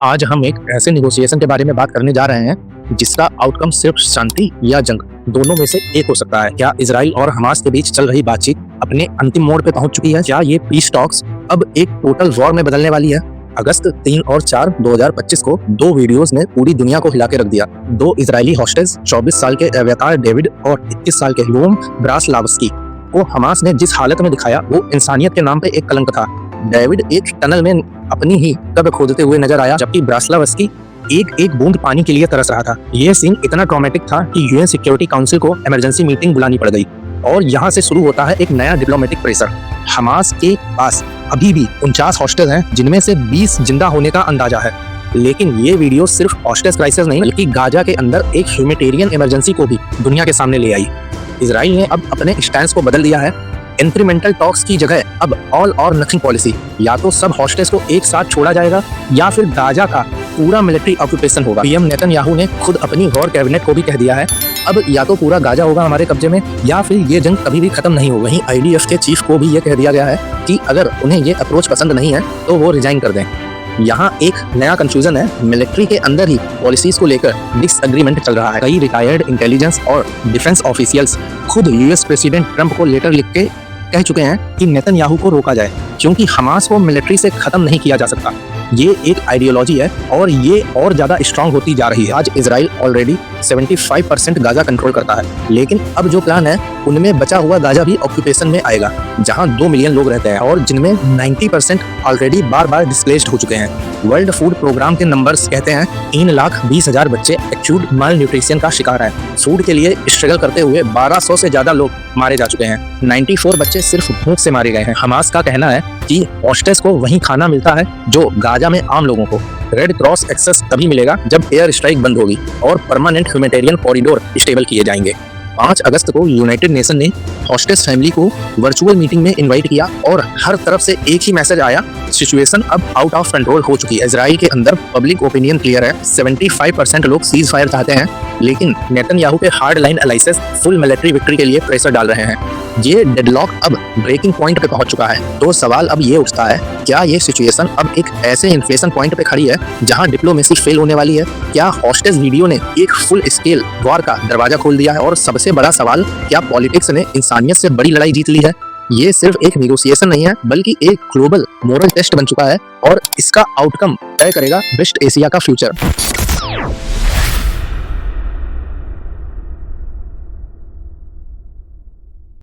आज हम एक ऐसे निगोशिएशन के बारे में बात करने जा रहे हैं जिसका आउटकम सिर्फ शांति या जंग दोनों में से एक हो सकता है। क्या इजराइल और हमास के बीच चल रही बातचीत अपने अंतिम मोड़ पे पहुंच चुकी है? क्या ये पीस टॉक्स अब एक टोटल वॉर में बदलने वाली है? अगस्त 3 और 4, 2025 को दो वीडियोस ने पूरी दुनिया को हिला के रख दिया। दो इजरायली हॉस्टेज 24 साल के एव्यातार डेविड और 21 साल के यूम ब्रासलावस्की को हमास ने जिस हालत में दिखाया वो इंसानियत के नाम पे एक कलंक था। डेविड एक टनल में अपनी ही कब्र खोदते हुए नजर आया, जबकि ब्रासलावस्की एक एक बूंद पानी के लिए तरस रहा था। यह सीन इतना ट्रॉमेटिक था कि यूएन सिक्योरिटी काउंसिल को इमरजेंसी मीटिंग बुलानी पड़ गई और यहाँ से शुरू होता है एक नया डिप्लोमेटिक प्रेशर। हमास के पास अभी भी 49 हॉस्टेज हैं, जिनमें से 20 जिंदा होने का अंदाजा है। लेकिन ये वीडियो सिर्फ हॉस्टेज क्राइसिस नहीं बल्कि गाजा के अंदर एक ह्यूमैनिटेरियन इमरजेंसी को भी दुनिया के सामने ले आई। इजराइल ने अब अपने स्टैंड को बदल दिया है। इंक्रीमेंटल टॉक्स की जगह अब ऑल और नथिंग पॉलिसी। या तो सब हॉस्टेज को एक साथ छोड़ा जाएगा या फिर गाजा का पूरा मिलिट्री ऑक्यूपेशन होगा। पीएम नेतन्याहू ने खुद अपनी वॉर कैबिनेट को भी कह दिया है, अब या तो पूरा गाजा होगा हमारे कब्जे में या फिर ये जंग कभी भी खत्म नहीं होगी। वहीं आईडीएफ के चीफ को भी ये कह दिया गया है कि अगर उन्हें ये अप्रोच पसंद नहीं है तो वो रिजाइन कर दें। यहाँ एक नया कंफ्यूजन है, मिलिट्री के अंदर ही पॉलिसीज को लेकर डिसएग्रीमेंट चल रहा है। कई रिटायर्ड इंटेलिजेंस और डिफेंस ऑफिशियल्स खुद यूएस प्रेसिडेंट ट्रंप को लेटर लिख के कह चुके हैं कि नेतन्याहू को रोका जाए, क्योंकि हमास को मिलिट्री से खत्म नहीं किया जा सकता। ये एक आइडियोलॉजी है और ये और ज्यादा स्ट्रांग होती जा रही है। आज इजराइल ऑलरेडी 75% गाजा कंट्रोल करता है, लेकिन अब जो प्लान है उनमें बचा हुआ गाजा भी ऑक्यूपेशन में आएगा, जहां 2 मिलियन लोग रहते हैं और जिनमें 90% ऑलरेडी बार बार डिस्प्लेस्ड हो चुके हैं। वर्ल्ड फूड प्रोग्राम के नंबर्स कहते हैं 3,20,000 बच्चे एक्यूट माल न्यूट्रिशन का शिकार हैं। फूड के लिए स्ट्रगल करते हुए 1200 से ज्यादा लोग मारे जा चुके हैं। 94 बच्चे सिर्फ भूख से मारे गए हैं। हमास का कहना है कि हॉस्टेज को वही खाना मिलता है जो गाजा में आम लोगों को। रेड क्रॉस एक्सेस तभी मिलेगा जब एयर स्ट्राइक बंद होगी और परमानेंट ह्यूमैनिटेरियन कॉरिडोर स्टेबल किए जाएंगे। 5 अगस्त को यूनाइटेड नेशन ने हॉस्टेज फैमिली को वर्चुअल मीटिंग में इनवाइट किया और हर तरफ से एक ही मैसेज आया, सिचुएशन अब आउट ऑफ कंट्रोल हो चुकी है। इजराइल के अंदर पब्लिक ओपिनियन क्लियर है, 75% लोग सीज फायर चाहते हैं, लेकिन नेतन्याहू के hard line एलाइसिस full military victory के लिए प्रेशर डाल रहे हैं। ये डेडलॉक अब ब्रेकिंग पॉइंट पे पहुंच चुका है। तो सवाल अब ये उठता है, क्या ये सिचुएशन अब एक ऐसे इन्फ्लेशन पॉइंट पे खड़ी है जहां डिप्लोमेसी फेल होने वाली है? क्या हॉस्टेज वीडियो ने एक फुल स्केल वॉर का दरवाजा खोल दिया है? और सबसे बड़ा सवाल, क्या पॉलिटिक्स ने इंसानियत से बड़ी लड़ाई जीत ली है? ये सिर्फ एक नेगोशिएशन नहीं है बल्कि एक ग्लोबल मोरल टेस्ट बन चुका है और इसका आउटकम तय करेगा वेस्ट एशिया का फ्यूचर।